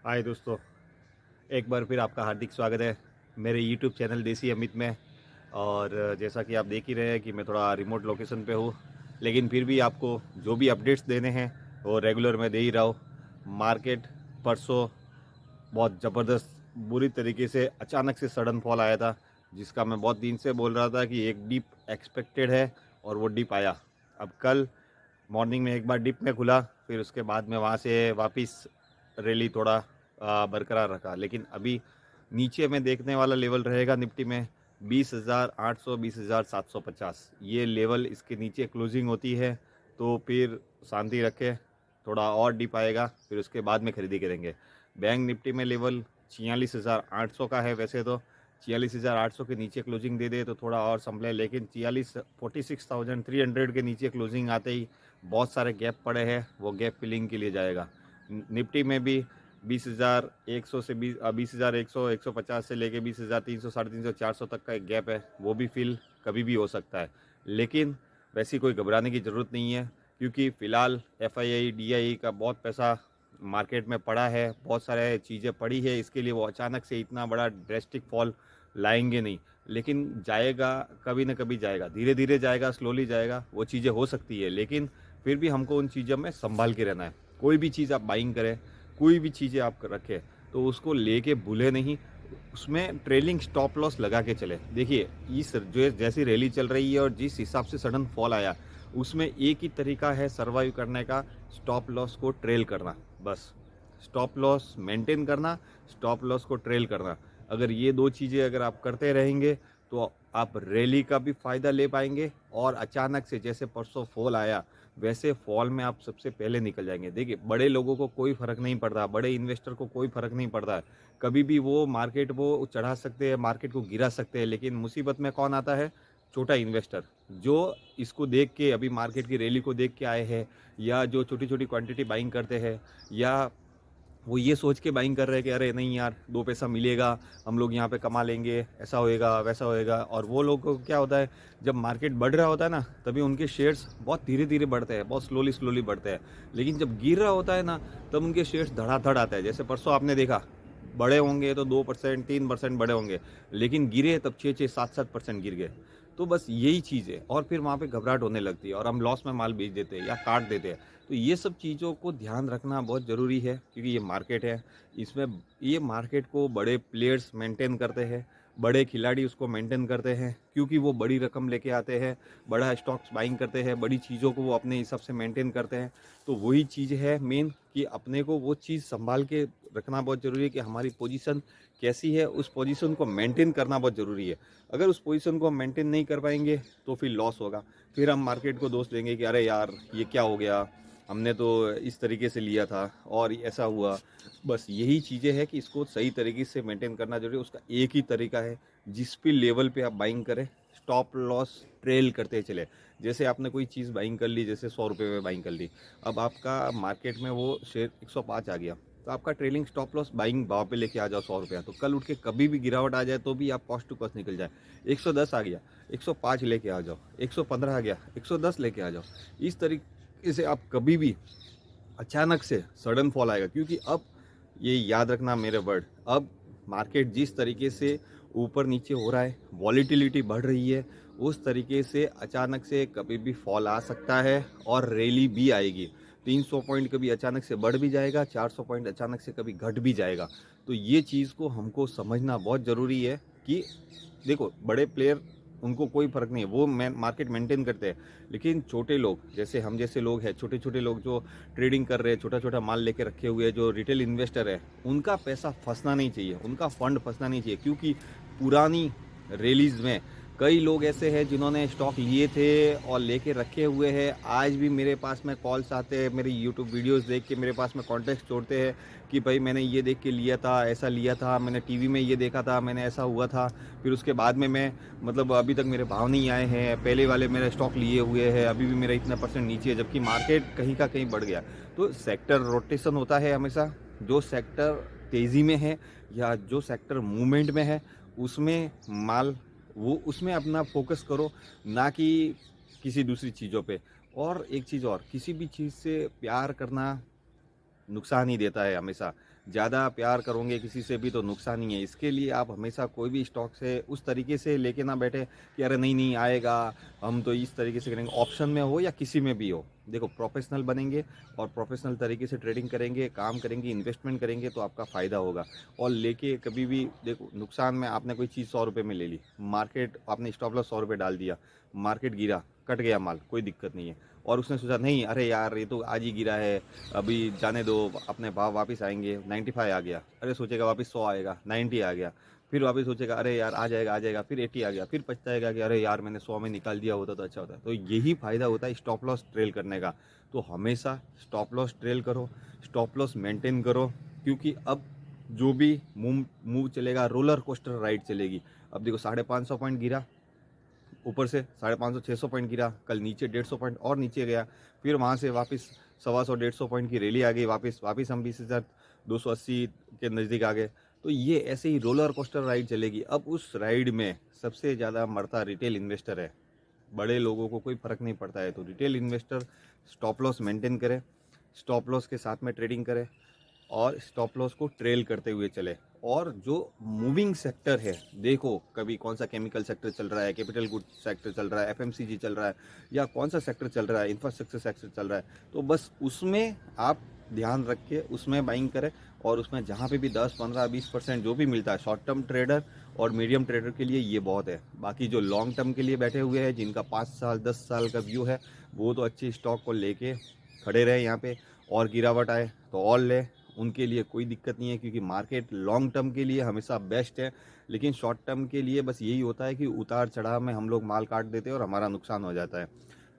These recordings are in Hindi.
हाय दोस्तों, एक बार फिर आपका हार्दिक स्वागत है मेरे यूट्यूब चैनल देसी अमित में। और जैसा कि आप देख ही रहे हैं कि मैं थोड़ा रिमोट लोकेशन पे हूँ, लेकिन फिर भी आपको जो भी अपडेट्स देने हैं वो रेगुलर मैं दे ही रहा हूँ। मार्केट परसों बहुत ज़बरदस्त बुरी तरीके से अचानक से सडन फॉल आया था, जिसका मैं बहुत दिन से बोल रहा था कि एक डिप एक्सपेक्टेड है और वो डिप आया। अब कल मॉर्निंग में एक बार डिप में खुला, फिर उसके बाद में वहाँ से वापस रैली थोड़ा बरकरार रखा। लेकिन अभी नीचे में देखने वाला लेवल रहेगा निफ्टी में 20,800 20,750, ये लेवल इसके नीचे क्लोजिंग होती है तो फिर शांति रखे, थोड़ा और डिप आएगा फिर उसके बाद में खरीदी करेंगे। बैंक निफ्टी में लेवल 46,800 का है वैसे तो। 46,800 के नीचे क्लोजिंग दे दे तो थोड़ा और संभले, लेकिन 46,300 के नीचे क्लोजिंग आते ही बहुत सारे गैप पड़े हैं, वो गैप फिलिंग के लिए जाएगा। निफ्टी में भी 20,100 से 20,100 150 से लेके 20,300 350 400 तक का एक गैप है, वो भी फिल कभी भी हो सकता है। लेकिन वैसी कोई घबराने की ज़रूरत नहीं है, क्योंकि फ़िलहाल एफआईआई डीआई का बहुत पैसा मार्केट में पड़ा है, बहुत सारे चीज़ें पड़ी है, इसके लिए वो अचानक से इतना बड़ा ड्रेस्टिक फॉल लाएंगे नहीं। लेकिन जाएगा, कभी ना कभी जाएगा, धीरे धीरे जाएगा, स्लोली जाएगा, वो चीज़ें हो सकती है। लेकिन फिर भी हमको उन चीज़ों में संभाल के रहना है। कोई भी चीज़ आप बाइंग करें, कोई भी चीज़ें आप रखें, तो उसको लेके भूले नहीं, उसमें ट्रेलिंग स्टॉप लॉस लगा के चले। देखिए, इस जो जैसी रैली चल रही है और जिस हिसाब से सडन फॉल आया, उसमें एक ही तरीका है सर्वाइव करने का, स्टॉप लॉस को ट्रेल करना। बस स्टॉप लॉस मेंटेन करना, स्टॉप लॉस को ट्रेल करना। अगर ये दो चीज़ें अगर आप करते रहेंगे तो आप रैली का भी फ़ायदा ले पाएंगे, और अचानक से जैसे परसों फॉल आया वैसे फॉल में आप सबसे पहले निकल जाएंगे। देखिए, बड़े लोगों को कोई फ़र्क नहीं पड़ता, बड़े इन्वेस्टर को कोई फ़र्क नहीं पड़ता है। कभी भी वो मार्केट वो चढ़ा सकते हैं, मार्केट को गिरा सकते हैं, लेकिन मुसीबत में कौन आता है? छोटा इन्वेस्टर, जो इसको देख के, अभी मार्केट की रैली को देख के आए हैं, या जो छोटी छोटी क्वांटिटी बाइंग करते हैं, या वो ये सोच के बाइंग कर रहे हैं कि अरे नहीं यार, दो पैसा मिलेगा, हम लोग यहाँ पे कमा लेंगे, ऐसा होएगा वैसा होएगा। और वो लोग को क्या होता है, जब मार्केट बढ़ रहा होता है ना, तभी उनके शेयर्स बहुत धीरे धीरे बढ़ते हैं, बहुत स्लोली स्लोली बढ़ते हैं। लेकिन जब गिर रहा होता है ना, तब उनके शेयर्स धड़ाधड़ आते हैं। जैसे परसों आपने देखा, बड़े होंगे तो 2% 3% बड़े होंगे, लेकिन गिरे तब 6 6 7 7% गिर गए। तो बस यही चीज़ है, और फिर वहाँ पे घबराहट होने लगती है और हम लॉस में माल बेच देते हैं या काट देते हैं। तो ये सब चीज़ों को ध्यान रखना बहुत ज़रूरी है, क्योंकि ये मार्केट है, इसमें ये मार्केट को बड़े प्लेयर्स मेंटेन करते हैं, बड़े खिलाड़ी उसको मेंटेन करते हैं, क्योंकि वो बड़ी रकम लेके आते हैं, बड़ा स्टॉक्स बाइंग करते हैं, बड़ी चीज़ों को वो अपने हिसाब से मेंटेन करते हैं। तो वही चीज़ है मेन, कि अपने को वो चीज़ संभाल के रखना बहुत ज़रूरी है कि हमारी पोजीशन कैसी है, उस पोजीशन को मेंटेन करना बहुत ज़रूरी है। अगर उस पोजीशन को हम मेंटेन नहीं कर पाएंगे तो फिर लॉस होगा। फिर हम मार्केट को दोष देंगे कि अरे यार, ये क्या हो गया, हमने तो इस तरीके से लिया था और ऐसा हुआ। बस यही चीज़ें हैं कि इसको सही तरीके से मेंटेन करना जरूरी है। उसका एक ही तरीका है, जिस भी लेवल पे आप बाइंग करें, स्टॉप लॉस ट्रेल करते चले। जैसे आपने कोई चीज़ बाइंग कर ली, जैसे 100 रुपये में बाइंग कर ली, अब आपका मार्केट में वो शेयर 105 आ गया, तो आपका ट्रेलिंग स्टॉप लॉस बाइंग भाव पे लेके आ जाओ 100 रुपया। तो कल उठ के कभी भी गिरावट आ जाए तो भी आप कॉस्ट टू कॉस्ट निकल जाए। 110 आ गया, 105 लेके आ जाओ, 115 आ गया, 110 लेके आ जाओ। इस तरीके से आप कभी भी, अचानक से सडन फॉल आएगा, क्योंकि अब ये याद रखना मेरे वर्ड, अब मार्केट जिस तरीके से ऊपर नीचे हो रहा है, वॉलीटिलिटी बढ़ रही है, उस तरीके से अचानक से कभी भी फॉल आ सकता है और रैली भी आएगी। 300 पॉइंट कभी अचानक से बढ़ भी जाएगा, 400 पॉइंट अचानक से कभी घट भी जाएगा। तो ये चीज़ को हमको समझना बहुत ज़रूरी है कि देखो, बड़े प्लेयर, उनको कोई फ़र्क नहीं है, वो मार्केट मेंटेन करते हैं। लेकिन छोटे लोग, जैसे हम जैसे लोग हैं, छोटे छोटे लोग जो ट्रेडिंग कर रहे हैं, छोटा छोटा माल लेके रखे हुए हैं, जो रिटेल इन्वेस्टर है, उनका पैसा फंसना नहीं चाहिए, उनका फंड फंसना नहीं चाहिए। क्योंकि पुरानी रैलीज में कई लोग ऐसे हैं जिन्होंने स्टॉक लिए थे और लेके रखे हुए हैं। आज भी मेरे पास में कॉल्स आते हैं, मेरी यूट्यूब वीडियोस देख के मेरे पास में कॉन्टेक्ट जोड़ते हैं कि भाई मैंने ये देख के लिया था, ऐसा लिया था, मैंने टीवी में ये देखा था, मैंने ऐसा हुआ था, फिर उसके बाद में मैं, मतलब अभी तक मेरे भाव नहीं आए हैं, पहले वाले मेरे स्टॉक लिए हुए हैं, अभी भी मेरा इतना परसेंट नीचे है, जबकि मार्केट कहीं का कहीं बढ़ गया। तो सेक्टर रोटेशन होता है हमेशा। जो सेक्टर तेज़ी में है या जो सेक्टर मूवमेंट में है, उसमें माल, वो उसमें अपना फोकस करो, ना कि किसी दूसरी चीज़ों पे। और एक चीज़ और, किसी भी चीज़ से प्यार करना नुकसान ही देता है हमेशा। ज़्यादा प्यार करोगे किसी से भी तो नुकसान ही है। इसके लिए आप हमेशा कोई भी स्टॉक से उस तरीके से लेके ना बैठे कि अरे नहीं नहीं आएगा, हम तो इस तरीके से करेंगे। ऑप्शन में हो या किसी में भी हो, देखो प्रोफेशनल बनेंगे और प्रोफेशनल तरीके से ट्रेडिंग करेंगे, काम करेंगे, इन्वेस्टमेंट करेंगे तो आपका फ़ायदा होगा। और लेके कभी भी देखो, नुकसान में आपने कोई चीज़ 100 रुपये में ले ली, मार्केट आपने स्टॉप लॉस 100 रुपये डाल दिया, मार्केट गिरा, कट गया माल, कोई दिक्कत नहीं है। और उसने सोचा नहीं अरे यार ये तो आज ही गिरा है, अभी जाने दो, अपने भाव वापस आएंगे, 95 आ गया, अरे सोचेगा वापस 100 आएगा, 90 आ गया, फिर वापस सोचेगा अरे यार आ जाएगा आ जाएगा, फिर 80 आ गया, फिर पछताएगा कि अरे यार मैंने 100 में निकाल दिया होता तो अच्छा होता। तो यही फ़ायदा होता है स्टॉप लॉस ट्रेल करने का। तो हमेशा स्टॉप लॉस ट्रेल करो, स्टॉप लॉस मेंटेन करो, क्योंकि अब जो भी मूव मूव चलेगा, रोलर कोस्टर राइड चलेगी। अब देखो 550 पॉइंट गिरा, ऊपर से 550 600 पॉइंट गिरा, कल नीचे 150 पॉइंट और नीचे गया, फिर वहाँ से वापस 125 150 पॉइंट की रैली आ गई, वापस हम 20,280 के नज़दीक आ गए। तो ये ऐसे ही रोलर कोस्टर राइड चलेगी। अब उस राइड में सबसे ज़्यादा मरता रिटेल इन्वेस्टर है, बड़े लोगों को कोई फ़र्क नहीं पड़ता है। तो retail investor stop loss maintain करे, स्टॉप लॉस के साथ में ट्रेडिंग करे और स्टॉप लॉस को ट्रेल करते हुए चले। और जो मूविंग सेक्टर है, देखो कभी कौन सा केमिकल सेक्टर चल रहा है, कैपिटल गुड सेक्टर चल रहा है, एफएमसीजी चल रहा है, या कौन सा सेक्टर चल रहा है, इंफ्रास्ट्रक्चर सेक्टर चल रहा है, तो बस उसमें आप ध्यान रख के उसमें बाइंग करें। और उसमें जहाँ पे भी 10 15 20% जो भी मिलता है, शॉर्ट टर्म ट्रेडर और मीडियम ट्रेडर के लिए ये बहुत है। बाकी जो लॉन्ग टर्म के लिए बैठे हुए हैं, जिनका 5 साल 10 साल का व्यू है, वो तो अच्छी स्टॉक को लेके खड़े रहे यहाँ पे, और गिरावट आए तो और ले, उनके लिए कोई दिक्कत नहीं है, क्योंकि मार्केट लॉन्ग टर्म के लिए हमेशा बेस्ट है। लेकिन शॉर्ट टर्म के लिए बस यही होता है कि उतार चढ़ाव में हम लोग माल काट देते हैं और हमारा नुकसान हो जाता है।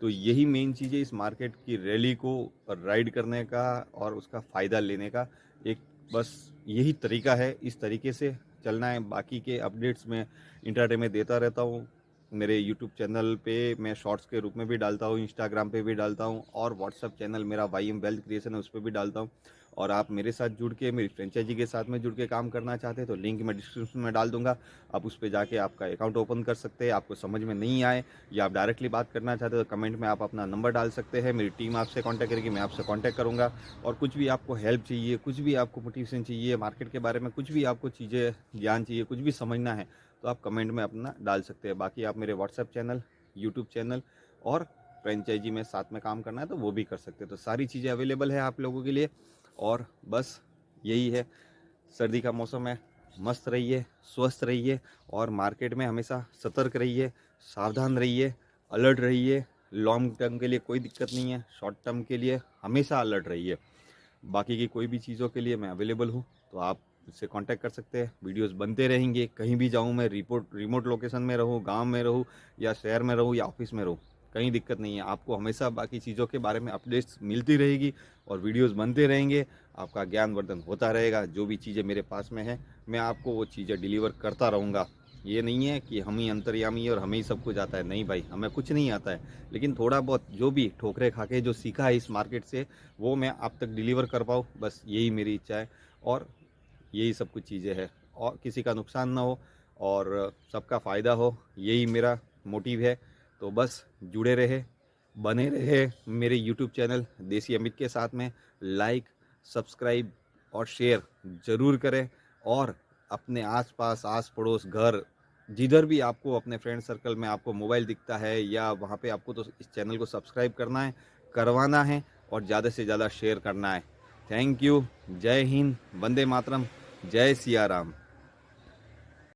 तो यही मेन चीज़ है इस मार्केट की रैली को राइड करने का और उसका फ़ायदा लेने का। एक बस यही तरीका है, इस तरीके से चलना है। बाकी के अपडेट्स मैं इंट्राडे में देता रहता हूँ। मेरे यूट्यूब चैनल पे मैं शॉर्ट्स के रूप में भी डालता हूँ, इंस्टाग्राम पे भी डालता हूँ, और व्हाट्सअप चैनल मेरा वाईएम वेल्थ क्रिएशन है, उस पर भी डालता हूँ। और आप मेरे साथ जुड़ के, मेरी फ्रेंचाइजी के साथ में जुड़ के काम करना चाहते हैं तो लिंक मैं डिस्क्रिप्शन में डाल दूंगा। आप उस पर जाके आपका अकाउंट ओपन कर सकते हैं। आपको समझ में नहीं आए या आप डायरेक्टली बात करना चाहते हैं तो कमेंट में आप अपना नंबर डाल सकते हैं, मेरी टीम आपसे कांटेक्ट करेगी, मैं आपसे कांटेक्ट करूंगा। और कुछ भी आपको हेल्प चाहिए, कुछ भी आपको मोटिवेशन चाहिए, मार्केट के बारे में कुछ भी आपको चीज़ें ज्ञान चाहिए, कुछ भी समझना है, तो आप कमेंट में अपना डाल सकते हैं। बाकी आप मेरे व्हाट्सएप चैनल, यूट्यूब चैनल और फ्रेंचाइजी में साथ में काम करना है तो वो भी कर सकते हैं। तो सारी चीज़ें अवेलेबल है आप लोगों के लिए। और बस यही है, सर्दी का मौसम है, मस्त रहिए, स्वस्थ रहिए, और मार्केट में हमेशा सतर्क रहिए, सावधान रहिए, अलर्ट रहिए। लॉन्ग टर्म के लिए कोई दिक्कत नहीं है, शॉर्ट टर्म के लिए हमेशा अलर्ट रहिए। बाकी की कोई भी चीज़ों के लिए मैं अवेलेबल हूँ, तो आप मुझसे कांटेक्ट कर सकते हैं। वीडियोस बनते रहेंगे, कहीं भी जाऊँ मैं, रिमोट लोकेशन में रहूँ, गांव में रहूँ या शहर में रहूँ या ऑफिस में रहूँ, कहीं दिक्कत नहीं है। आपको हमेशा बाकी चीज़ों के बारे में अपडेट्स मिलती रहेगी और वीडियोस बनते रहेंगे, आपका ज्ञानवर्धन होता रहेगा। जो भी चीज़ें मेरे पास में है, मैं आपको वो चीज़ें डिलीवर करता रहूँगा। ये नहीं है कि हम ही अंतर्यामी है और हमें ही सब कुछ आता है, नहीं भाई, हमें कुछ नहीं आता है। लेकिन थोड़ा बहुत जो भी ठोकरे खा के जो सीखा है इस मार्केट से, वो मैं आप तक डिलीवर कर पाऊँ, बस यही मेरी इच्छा है। और यही सब कुछ चीज़ें हैं, और किसी का नुकसान ना हो और सबका फ़ायदा हो, यही मेरा मोटिव है। तो बस जुड़े रहे, बने रहे मेरे यूट्यूब चैनल देसी अमित के साथ में। लाइक, सब्सक्राइब और शेयर ज़रूर करें। और अपने आसपास, आस पड़ोस, घर, जिधर भी आपको अपने फ्रेंड सर्कल में आपको मोबाइल दिखता है या वहाँ पे आपको, तो इस चैनल को सब्सक्राइब करना है, करवाना है और ज़्यादा से ज़्यादा शेयर करना है। Thank you. जय हिंद, वंदे मातरम, जय सिया राम।